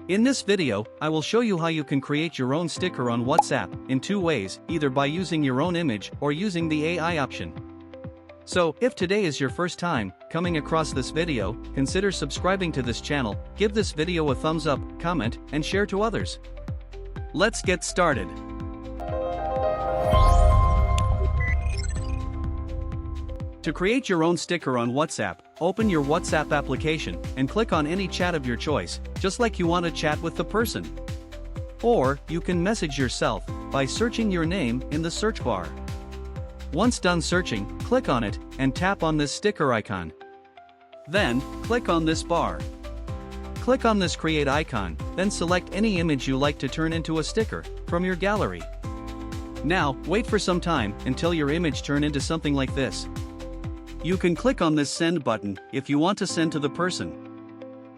In this video, I will show you how you can create your own sticker on WhatsApp in two ways, either by using your own image or using the AI option. So, if today is your first time coming across this video, consider subscribing to this channel, give this video a thumbs up, comment, and share to others. Let's get started. To create your own sticker on WhatsApp, open your WhatsApp application and click on any chat of your choice, just like you want to chat with the person. Or, you can message yourself by searching your name in the search bar. Once done searching, click on it and tap on this sticker icon. Then, click on this bar. Click on this create icon, then select any image you like to turn into a sticker from your gallery. Now, wait for some time until your image turn into something like this. You can click on this send button if you want to send to the person.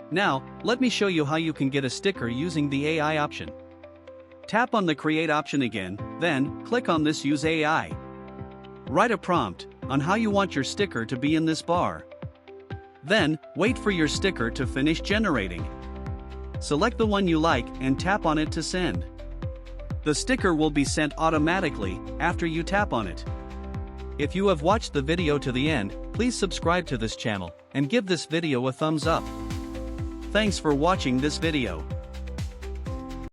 Now, let me show you how you can get a sticker using the AI option. Tap on the create option again, then click on this use AI. Write a prompt on how you want your sticker to be in this bar. Then, wait for your sticker to finish generating. Select the one you like and tap on it to send. The sticker will be sent automatically after you tap on it. If you have watched the video to the end, please subscribe to this channel and give this video a thumbs up. Thanks for watching this video.